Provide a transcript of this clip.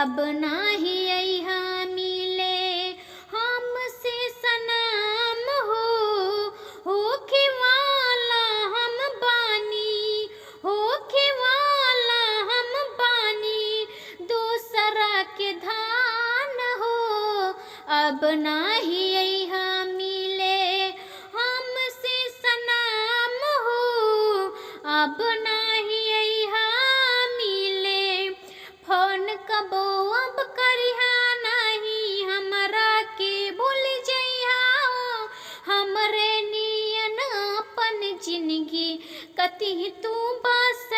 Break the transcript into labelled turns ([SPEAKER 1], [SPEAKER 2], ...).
[SPEAKER 1] अब नाही अइहा मिले हमसे सनम होखे वाला हम बानी, होखे वाला हम बानी दूसरा के धान हो। अब नाही अइहा मिले हमसे सनम अब नाही अइहा मिले। फोन कबो अब करिहा नाही हमरा के भूल जइहा। हमरे नियन अपन जिंदगी कति तू बस